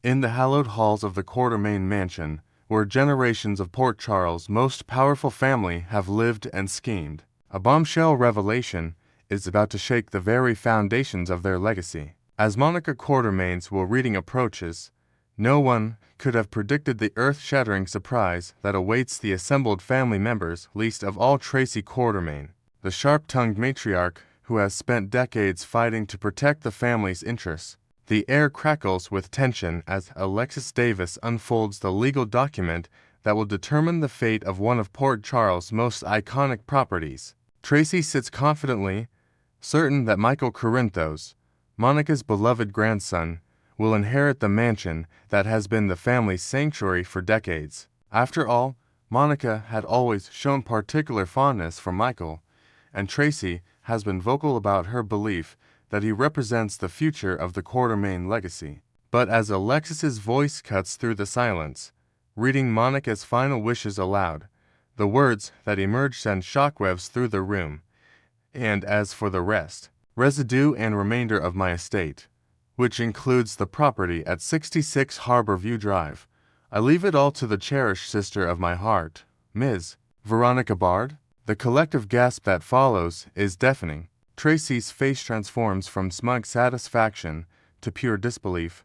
In the hallowed halls of the Quartermain mansion, where generations of Port Charles' most powerful family have lived and schemed, a bombshell revelation is about to shake the very foundations of their legacy. As Monica Quartermain's will reading approaches, no one could have predicted the earth-shattering surprise that awaits the assembled family members, least of all Tracy Quartermain, the sharp-tongued matriarch who has spent decades fighting to protect the family's interests. The air crackles with tension as Alexis Davis unfolds the legal document that will determine the fate of one of Port Charles' most iconic properties. Tracy sits confidently, certain that Michael Corinthos, Monica's beloved grandson, will inherit the mansion that has been the family's sanctuary for decades. After all, Monica had always shown particular fondness for Michael, and Tracy has been vocal about her belief that he represents the future of the Quartermain legacy. But as Alexis's voice cuts through the silence, reading Monica's final wishes aloud, the words that emerge send shockwaves through the room. And as for the rest, residue and remainder of my estate, which includes the property at 66 Harborview Drive, I leave it all to the cherished sister of my heart, Ms. Veronica Bard. The collective gasp that follows is deafening. Tracy's face transforms from smug satisfaction to pure disbelief,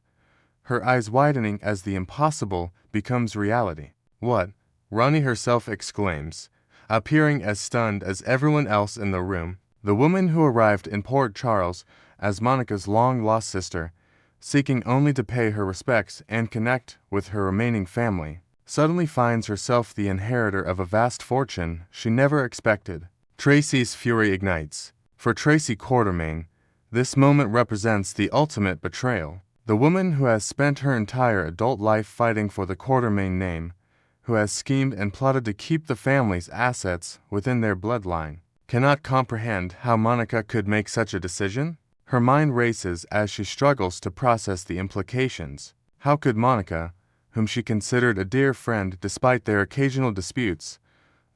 her eyes widening as the impossible becomes reality. "What?" Ronnie herself exclaims, appearing as stunned as everyone else in the room. The woman who arrived in Port Charles as Monica's long-lost sister, seeking only to pay her respects and connect with her remaining family, suddenly finds herself the inheritor of a vast fortune she never expected. Tracy's fury ignites. For Tracy Quartermain, this moment represents the ultimate betrayal. The woman who has spent her entire adult life fighting for the Quartermain name, who has schemed and plotted to keep the family's assets within their bloodline, cannot comprehend how Monica could make such a decision. Her mind races as she struggles to process the implications. How could Monica, whom she considered a dear friend despite their occasional disputes,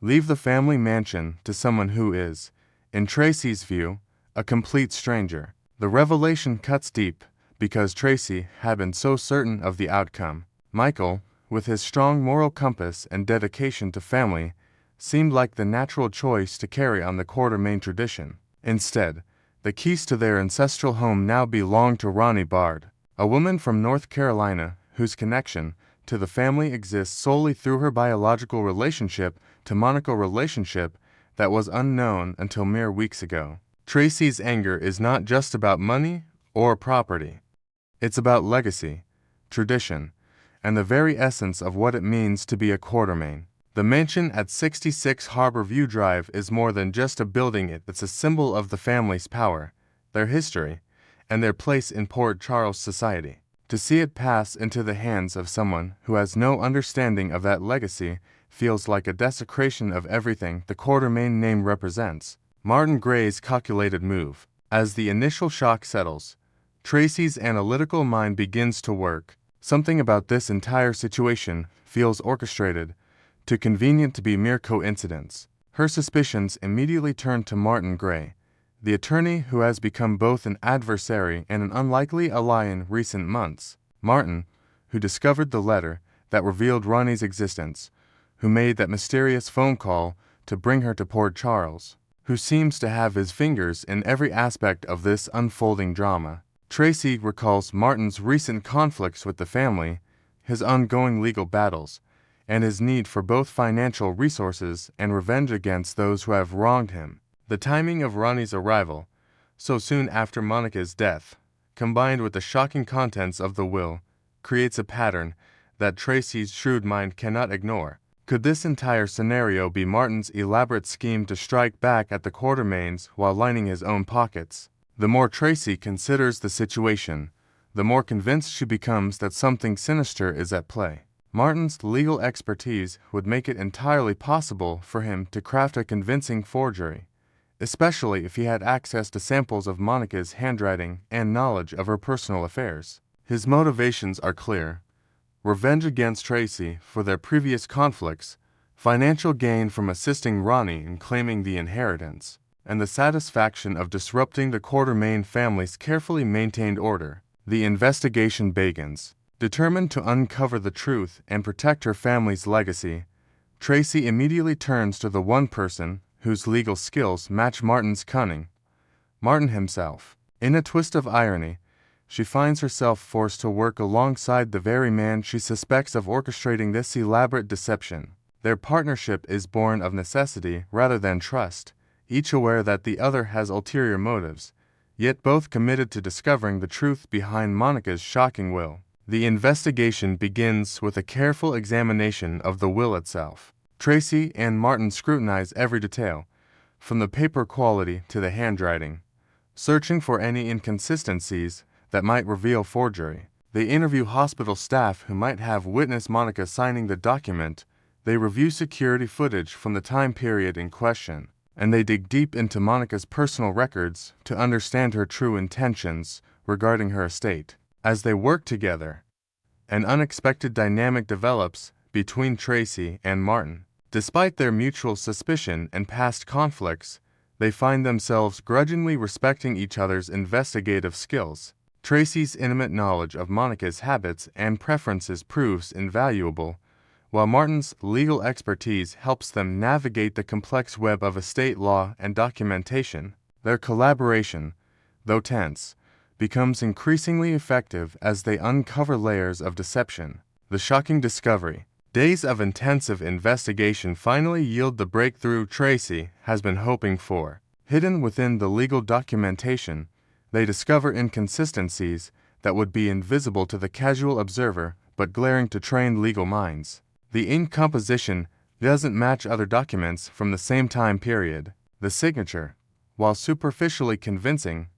leave the family mansion to someone who is, in Tracy's view, a complete stranger? The revelation cuts deep because Tracy had been so certain of the outcome. Michael, with his strong moral compass and dedication to family, seemed like the natural choice to carry on the Quartermain tradition. Instead, the keys to their ancestral home now belong to Ronnie Bard, a woman from North Carolina whose connection to the family exists solely through her biological relationship to Monica, relationship that was unknown until mere weeks ago. Tracy's anger is not just about money or property. It's about legacy, tradition, and the very essence of what it means to be a Quartermain. The mansion at 66 Harborview Drive is more than just a building. It's a symbol of the family's power, their history, and their place in Port Charles society. To see it pass into the hands of someone who has no understanding of that legacy feels like a desecration of everything the Quartermain name represents. Martin Gray's calculated move. As the initial shock settles, Tracy's analytical mind begins to work. Something about this entire situation feels orchestrated, too convenient to be mere coincidence. Her suspicions immediately turn to Martin Gray, the attorney who has become both an adversary and an unlikely ally in recent months. Martin, who discovered the letter that revealed Ronnie's existence, who made that mysterious phone call to bring her to Port Charles, who seems to have his fingers in every aspect of this unfolding drama. Tracy recalls Martin's recent conflicts with the family, his ongoing legal battles, and his need for both financial resources and revenge against those who have wronged him. The timing of Ronnie's arrival, so soon after Monica's death, combined with the shocking contents of the will, creates a pattern that Tracy's shrewd mind cannot ignore. Could this entire scenario be Martin's elaborate scheme to strike back at the Quartermains while lining his own pockets? The more Tracy considers the situation, the more convinced she becomes that something sinister is at play. Martin's legal expertise would make it entirely possible for him to craft a convincing forgery, especially if he had access to samples of Monica's handwriting and knowledge of her personal affairs. His motivations are clear: revenge against Tracy for their previous conflicts, financial gain from assisting Ronnie in claiming the inheritance, and the satisfaction of disrupting the Quartermain family's carefully maintained order. The investigation begins. Determined to uncover the truth and protect her family's legacy, Tracy immediately turns to the one person whose legal skills match Martin's cunning, Martin himself. In a twist of irony, she finds herself forced to work alongside the very man she suspects of orchestrating this elaborate deception. Their partnership is born of necessity rather than trust, each aware that the other has ulterior motives, yet both committed to discovering the truth behind Monica's shocking will. The investigation begins with a careful examination of the will itself. Tracy and Martin scrutinize every detail, from the paper quality to the handwriting, searching for any inconsistencies that might reveal forgery. They interview hospital staff who might have witnessed Monica signing the document. They review security footage from the time period in question, and they dig deep into Monica's personal records to understand her true intentions regarding her estate. As they work together, an unexpected dynamic develops between Tracy and Martin. Despite their mutual suspicion and past conflicts, they find themselves grudgingly respecting each other's investigative skills. Tracy's intimate knowledge of Monica's habits and preferences proves invaluable, while Martin's legal expertise helps them navigate the complex web of estate law and documentation. Their collaboration, though tense, becomes increasingly effective as they uncover layers of deception. The shocking discovery. Days of intensive investigation finally yield the breakthrough Tracy has been hoping for. Hidden within the legal documentation, they discover inconsistencies that would be invisible to the casual observer but glaring to trained legal minds. The ink composition doesn't match other documents from the same time period. The signature, while superficially convincing,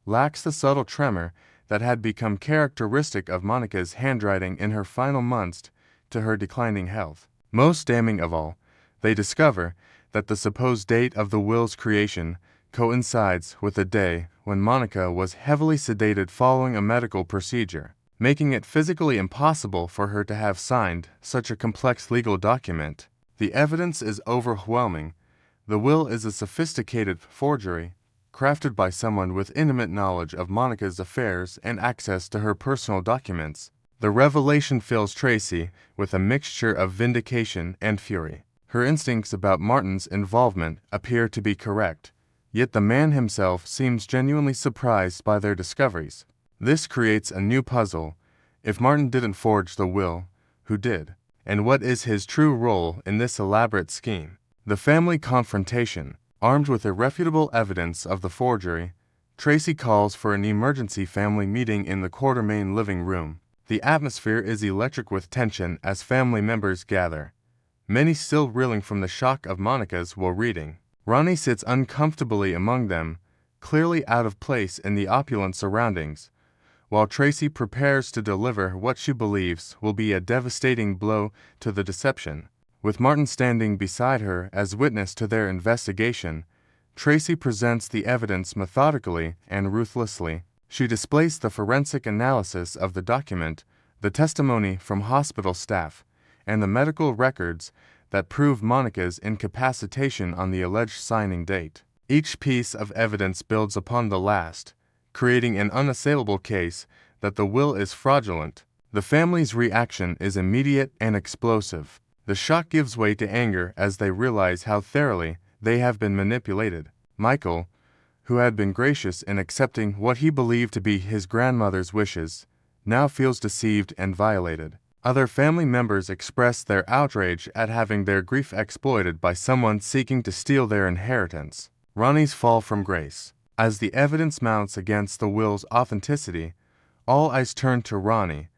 lacks the subtle tremor that had become characteristic of Monica's handwriting in her final months to her declining health. Most damning of all, they discover that the supposed date of the will's creation coincides with the day when Monica was heavily sedated following a medical procedure, making it physically impossible for her to have signed such a complex legal document. The evidence is overwhelming. The will is a sophisticated forgery, crafted by someone with intimate knowledge of Monica's affairs and access to her personal documents. The revelation fills Tracy with a mixture of vindication and fury. Her instincts about Martin's involvement appear to be correct, yet the man himself seems genuinely surprised by their discoveries. This creates a new puzzle. If Martin didn't forge the will, who did? And what is his true role in this elaborate scheme? The family confrontation. Armed with irrefutable evidence of the forgery, Tracy calls for an emergency family meeting in the Quartermain living room. The atmosphere is electric with tension as family members gather, many still reeling from the shock of Monica's will reading. Ronnie sits uncomfortably among them, clearly out of place in the opulent surroundings, while Tracy prepares to deliver what she believes will be a devastating blow to the deception. With Martin standing beside her as witness to their investigation, Tracy presents the evidence methodically and ruthlessly. She displays the forensic analysis of the document, the testimony from hospital staff, and the medical records that prove Monica's incapacitation on the alleged signing date. Each piece of evidence builds upon the last, creating an unassailable case that the will is fraudulent. The family's reaction is immediate and explosive. The shock gives way to anger as they realize how thoroughly they have been manipulated. Michael, who had been gracious in accepting what he believed to be his grandmother's wishes, now feels deceived and violated. Other family members express their outrage at having their grief exploited by someone seeking to steal their inheritance. Ronnie's fall from grace. As the evidence mounts against the will's authenticity, all eyes turn to Ronnie,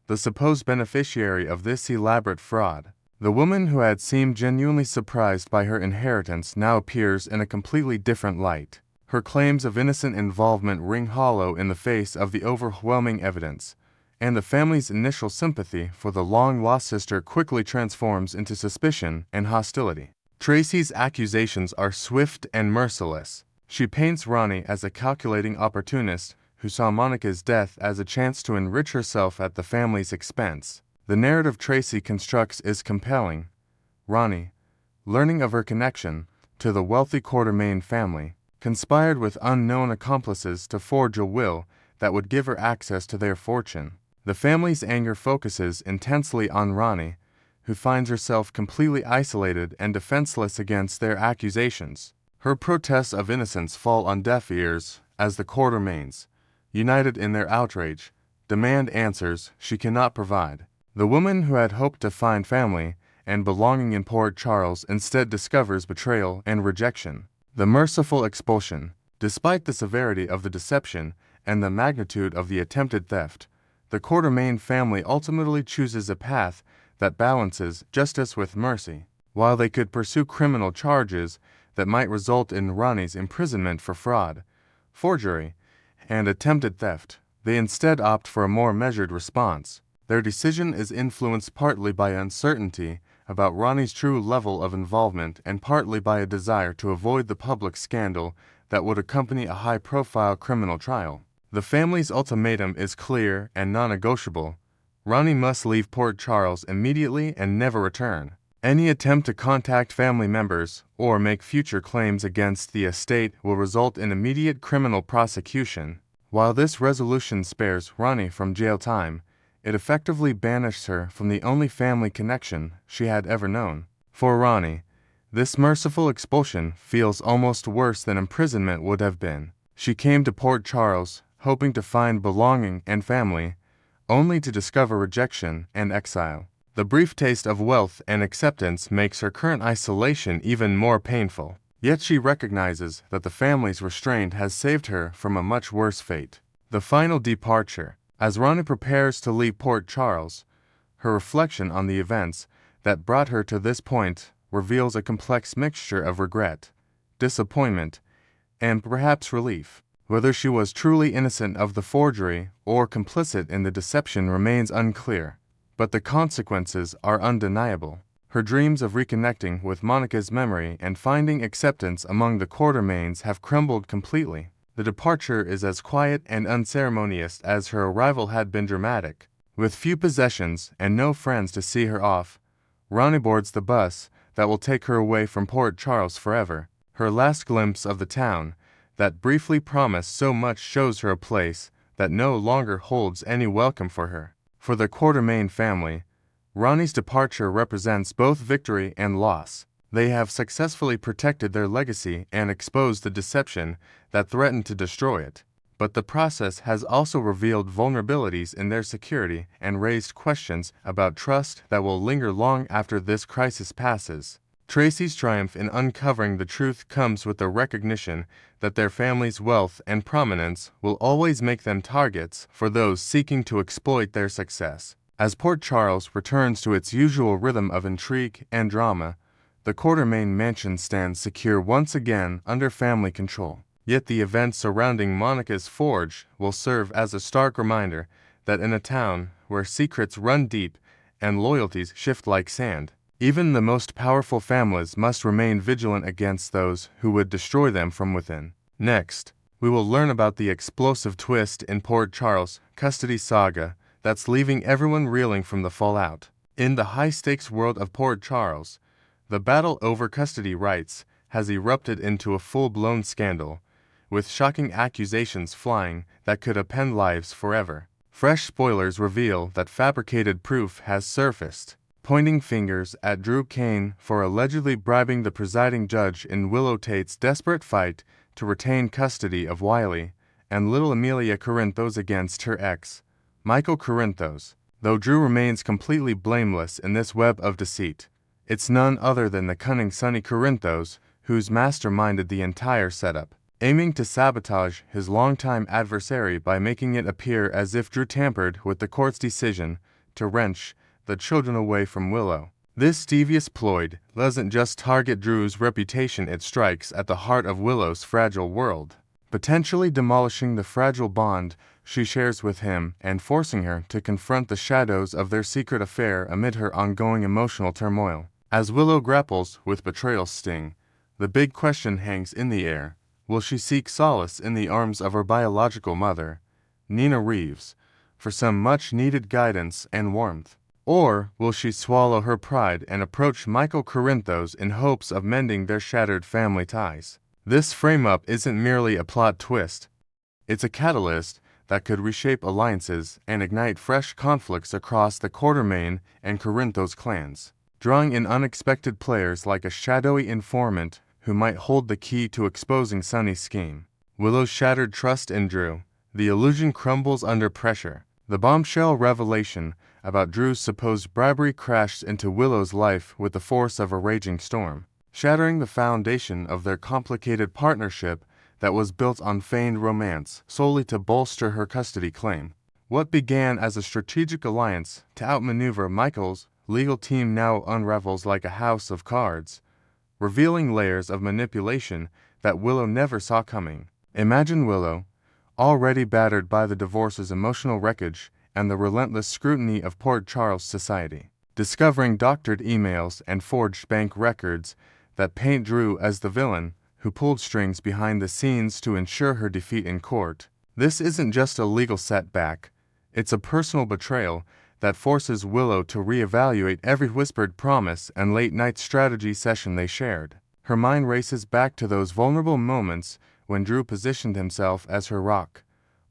the supposed beneficiary of this elaborate fraud. The woman who had seemed genuinely surprised by her inheritance now appears in a completely different light. Her claims of innocent involvement ring hollow in the face of the overwhelming evidence, and the family's initial sympathy for the long-lost sister quickly transforms into suspicion and hostility. Tracy's accusations are swift and merciless. She paints Ronnie as a calculating opportunist who saw Monica's death as a chance to enrich herself at the family's expense. The narrative Tracy constructs is compelling. Ronnie, learning of her connection to the wealthy Quartermain family, conspired with unknown accomplices to forge a will that would give her access to their fortune. The family's anger focuses intensely on Ronnie, who finds herself completely isolated and defenseless against their accusations. Her protests of innocence fall on deaf ears as the court remains, united in their outrage, demand answers she cannot provide. The woman who had hoped to find family and belonging in Port Charles instead discovers betrayal and rejection. The merciful expulsion. Despite the severity of the deception and the magnitude of the attempted theft, the Quartermain family ultimately chooses a path that balances justice with mercy. While they could pursue criminal charges that might result in Ronnie's imprisonment for fraud, forgery, and attempted theft, they instead opt for a more measured response. Their decision is influenced partly by uncertainty about Ronnie's true level of involvement and partly by a desire to avoid the public scandal that would accompany a high-profile criminal trial. The family's ultimatum is clear and non-negotiable. Ronnie must leave Port Charles immediately and never return. Any attempt to contact family members or make future claims against the estate will result in immediate criminal prosecution. While this resolution spares Ronnie from jail time, it effectively banished her from the only family connection she had ever known. For Ronnie, this merciful expulsion feels almost worse than imprisonment would have been. She came to Port Charles, hoping to find belonging and family, only to discover rejection and exile. The brief taste of wealth and acceptance makes her current isolation even more painful. Yet she recognizes that the family's restraint has saved her from a much worse fate. The final departure. As Ronnie prepares to leave Port Charles, her reflection on the events that brought her to this point reveals a complex mixture of regret, disappointment, and perhaps relief. Whether she was truly innocent of the forgery or complicit in the deception remains unclear, but the consequences are undeniable. Her dreams of reconnecting with Monica's memory and finding acceptance among the Quartermains have crumbled completely. The departure is as quiet and unceremonious as her arrival had been dramatic. With few possessions and no friends to see her off, Ronnie boards the bus that will take her away from Port Charles forever. Her last glimpse of the town that briefly promised so much shows her a place that no longer holds any welcome for her. For the Quartermain family, Ronnie's departure represents both victory and loss. They have successfully protected their legacy and exposed the deception that threatened to destroy it. But the process has also revealed vulnerabilities in their security and raised questions about trust that will linger long after this crisis passes. Tracy's triumph in uncovering the truth comes with the recognition that their family's wealth and prominence will always make them targets for those seeking to exploit their success. As Port Charles returns to its usual rhythm of intrigue and drama, the Quartermain mansion stands secure once again under family control. Yet the events surrounding Monica's forge will serve as a stark reminder that in a town where secrets run deep and loyalties shift like sand, even the most powerful families must remain vigilant against those who would destroy them from within. Next, we will learn about the explosive twist in Port Charles' custody saga that's leaving everyone reeling from the fallout. In the high-stakes world of Port Charles, the battle over custody rights has erupted into a full-blown scandal, with shocking accusations flying that could upend lives forever. Fresh spoilers reveal that fabricated proof has surfaced, pointing fingers at Drew Kane for allegedly bribing the presiding judge in Willow Tate's desperate fight to retain custody of Wiley, and little Amelia Corinthos against her ex, Michael Corinthos. Though Drew remains completely blameless in this web of deceit, it's none other than the cunning Sonny Corinthos who's masterminded the entire setup, aiming to sabotage his longtime adversary by making it appear as if Drew tampered with the court's decision to wrench the children away from Willow. This devious ploy doesn't just target Drew's reputation, it strikes at the heart of Willow's fragile world, potentially demolishing the fragile bond she shares with him and forcing her to confront the shadows of their secret affair amid her ongoing emotional turmoil. As Willow grapples with betrayal's sting, the big question hangs in the air. Will she seek solace in the arms of her biological mother, Nina Reeves, for some much-needed guidance and warmth? Or will she swallow her pride and approach Michael Corinthos in hopes of mending their shattered family ties? This frame-up isn't merely a plot twist. It's a catalyst that could reshape alliances and ignite fresh conflicts across the Quartermain and Corinthos clans, drawing in unexpected players like a shadowy informant who might hold the key to exposing Sunny's scheme. Willow's shattered trust in Drew. The illusion crumbles under pressure. The bombshell revelation about Drew's supposed bribery crashed into Willow's life with the force of a raging storm, shattering the foundation of their complicated partnership that was built on feigned romance solely to bolster her custody claim. What began as a strategic alliance to outmaneuver Michael's legal team now unravels like a house of cards, revealing layers of manipulation that Willow never saw coming. Imagine Willow, already battered by the divorce's emotional wreckage and the relentless scrutiny of Port Charles society, discovering doctored emails and forged bank records that paint Drew as the villain who pulled strings behind the scenes to ensure her defeat in court. This isn't just a legal setback, it's a personal betrayal that forces Willow to reevaluate every whispered promise and late-night strategy session they shared. Her mind races back to those vulnerable moments when Drew positioned himself as her rock,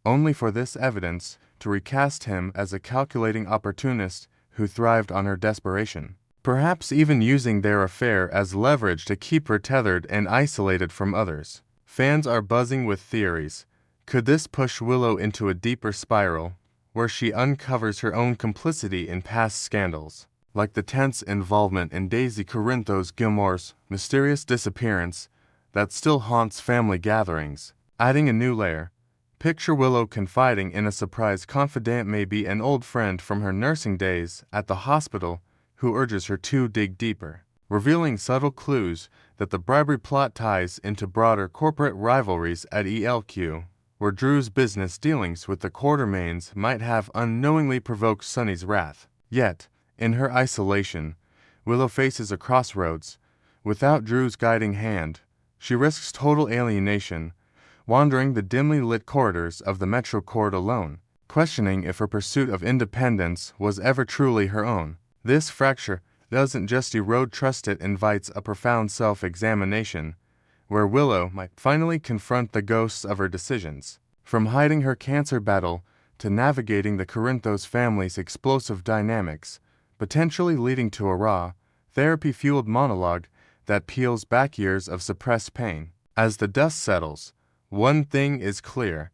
only for this evidence to recast him as a calculating opportunist who thrived on her desperation, perhaps even using their affair as leverage to keep her tethered and isolated from others. Fans are buzzing with theories. Could this push Willow into a deeper spiral, where she uncovers her own complicity in past scandals, like the tense involvement in Daisy Corinthos Gilmore's mysterious disappearance that still haunts family gatherings? Adding a new layer, picture Willow confiding in a surprise confidant, maybe an old friend from her nursing days at the hospital, who urges her to dig deeper, revealing subtle clues that the bribery plot ties into broader corporate rivalries at ELQ, where Drew's business dealings with the Quartermains might have unknowingly provoked Sunny's wrath. Yet, in her isolation, Willow faces a crossroads. Without Drew's guiding hand, she risks total alienation, wandering the dimly lit corridors of the Metro Court alone, questioning if her pursuit of independence was ever truly her own. This fracture doesn't just erode trust, it invites a profound self-examination, where Willow might finally confront the ghosts of her decisions. From hiding her cancer battle to navigating the Corinthos family's explosive dynamics, potentially leading to a raw, therapy-fueled monologue that peels back years of suppressed pain. As the dust settles, one thing is clear.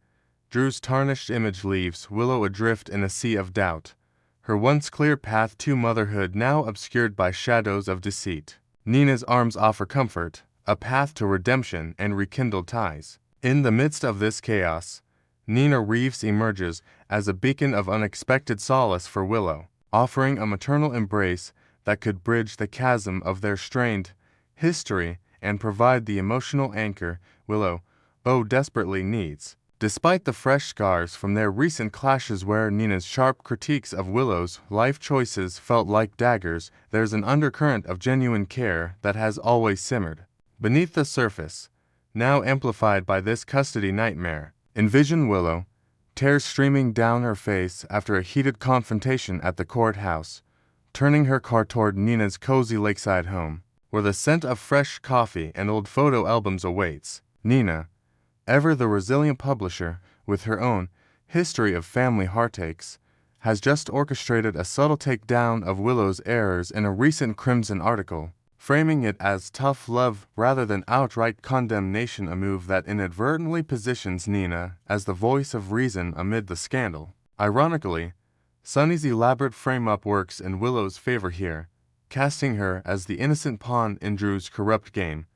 Drew's tarnished image leaves Willow adrift in a sea of doubt, her once clear path to motherhood now obscured by shadows of deceit. Nina's arms offer comfort, a path to redemption and rekindled ties. In the midst of this chaos, Nina Reeves emerges as a beacon of unexpected solace for Willow, offering a maternal embrace that could bridge the chasm of their strained history and provide the emotional anchor Willow desperately needs. Despite the fresh scars from their recent clashes where Nina's sharp critiques of Willow's life choices felt like daggers, there's an undercurrent of genuine care that has always simmered beneath the surface, now amplified by this custody nightmare. Envision Willow, tears streaming down her face after a heated confrontation at the courthouse, turning her car toward Nina's cozy lakeside home, where the scent of fresh coffee and old photo albums awaits. Nina, ever the resilient publisher with her own history of family heartaches, has just orchestrated a subtle takedown of Willow's errors in a recent Crimson article, framing it as tough love rather than outright condemnation, a move that inadvertently positions Nina as the voice of reason amid the scandal. Ironically, Sunny's elaborate frame-up works in Willow's favor here, casting her as the innocent pawn in Drew's corrupt game,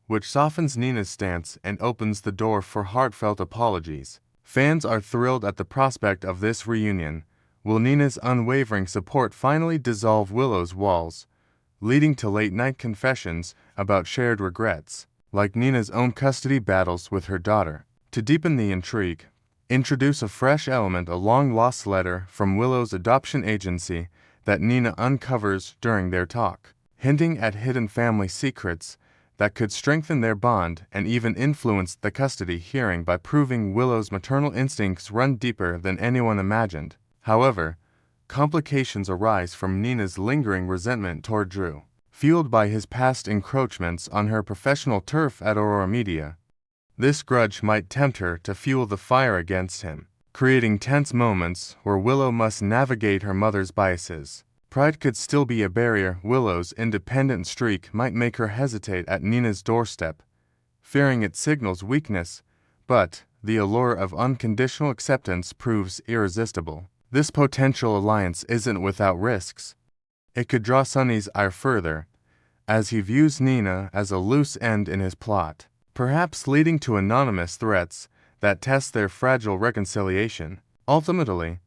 which softens Nina's stance and opens the door for heartfelt apologies. Fans are thrilled at the prospect of this reunion. Will Nina's unwavering support finally dissolve Willow's walls, leading to late-night confessions about shared regrets, like Nina's own custody battles with her daughter? To deepen the intrigue, introduce a fresh element, a long-lost letter from Willow's adoption agency that Nina uncovers during their talk, hinting at hidden family secrets that could strengthen their bond and even influence the custody hearing by proving Willow's maternal instincts run deeper than anyone imagined. However, complications arise from Nina's lingering resentment toward Drew, fueled by his past encroachments on her professional turf at Aurora Media. This grudge might tempt her to fuel the fire against him, creating tense moments where Willow must navigate her mother's biases. Pride could still be a barrier. Willow's independent streak might make her hesitate at Nina's doorstep, fearing it signals weakness, but the allure of unconditional acceptance proves irresistible. This potential alliance isn't without risks. It could draw Sonny's ire further, as he views Nina as a loose end in his plot, perhaps leading to anonymous threats that test their fragile reconciliation. Ultimately,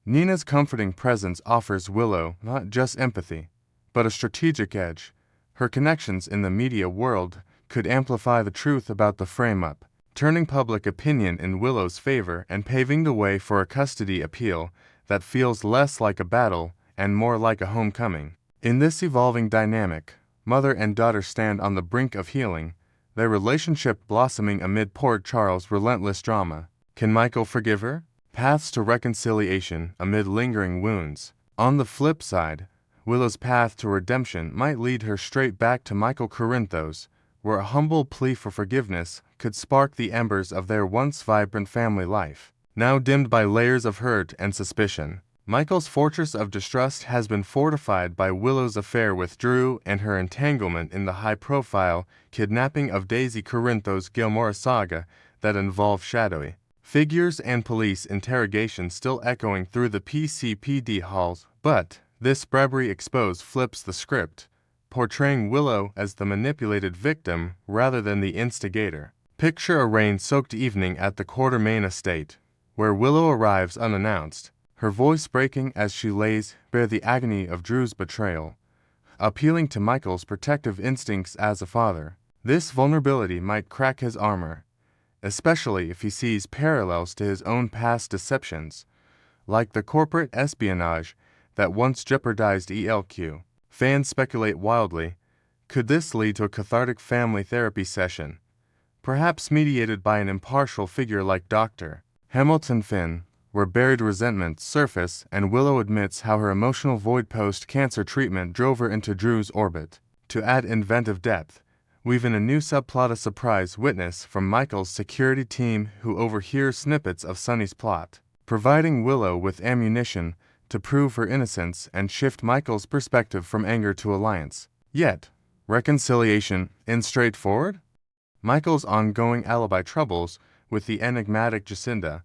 Nina's comforting presence offers Willow not just empathy, but a strategic edge. Her connections in the media world could amplify the truth about the frame-up, turning public opinion in Willow's favor and paving the way for a custody appeal that feels less like a battle and more like a homecoming. In this evolving dynamic, mother and daughter stand on the brink of healing, their relationship blossoming amid Port Charles' relentless drama. Can Michael forgive her? Paths to reconciliation amid lingering wounds. On the flip side, Willow's path to redemption might lead her straight back to Michael Corinthos, where a humble plea for forgiveness could spark the embers of their once vibrant family life. Now dimmed by layers of hurt and suspicion, Michael's fortress of distrust has been fortified by Willow's affair with Drew and her entanglement in the high-profile kidnapping of Daisy Corinthos' Gilmore saga that involved shadowy figures and police interrogation still echoing through the PCPD halls. But this bribery exposed flips the script, portraying Willow as the manipulated victim rather than the instigator. Picture a rain-soaked evening at the Quartermain estate, where Willow arrives unannounced, her voice breaking as she lays bare the agony of Drew's betrayal, appealing to Michael's protective instincts as a father. This vulnerability might crack his armor, especially if he sees parallels to his own past deceptions, like the corporate espionage that once jeopardized ELQ. Fans speculate wildly, could this lead to a cathartic family therapy session, perhaps mediated by an impartial figure like Dr. Hamilton Finn, where buried resentments surface and Willow admits how her emotional void post-cancer treatment drove her into Drew's orbit. To add inventive depth, weave in a new subplot, a surprise witness from Michael's security team who overhears snippets of Sonny's plot, providing Willow with ammunition to prove her innocence and shift Michael's perspective from anger to alliance. Yet, reconciliation isn't straightforward? Michael's ongoing alibi troubles with the enigmatic Jacinda,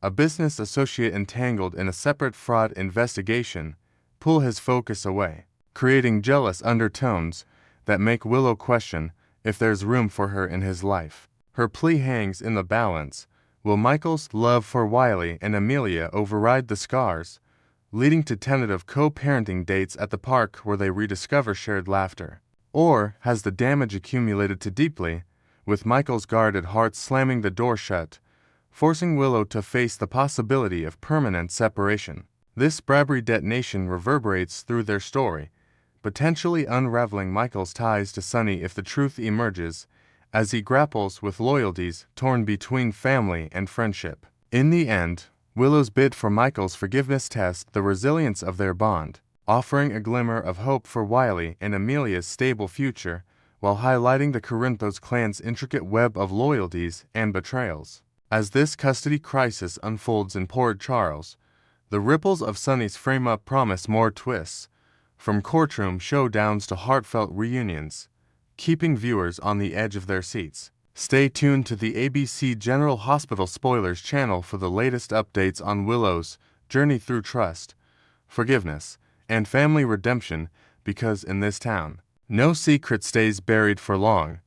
a business associate entangled in a separate fraud investigation, pull his focus away, creating jealous undertones that make Willow question if there's room for her in his life. Her plea hangs in the balance. Will Michael's love for Wiley and Amelia override the scars, leading to tentative co-parenting dates at the park where they rediscover shared laughter? Or has the damage accumulated too deeply, with Michael's guarded heart slamming the door shut, forcing Willow to face the possibility of permanent separation? This bribery detonation reverberates through their story, potentially unraveling Michael's ties to Sonny if the truth emerges, as he grapples with loyalties torn between family and friendship. In the end, Willow's bid for Michael's forgiveness tests the resilience of their bond, offering a glimmer of hope for Wiley and Amelia's stable future, while highlighting the Corinthos clan's intricate web of loyalties and betrayals. As this custody crisis unfolds in Port Charles, the ripples of Sonny's frame-up promise more twists, from courtroom showdowns to heartfelt reunions, keeping viewers on the edge of their seats. Stay tuned to the ABC General Hospital Spoilers channel for the latest updates on Willow's journey through trust, forgiveness, and family redemption, because in this town, no secret stays buried for long.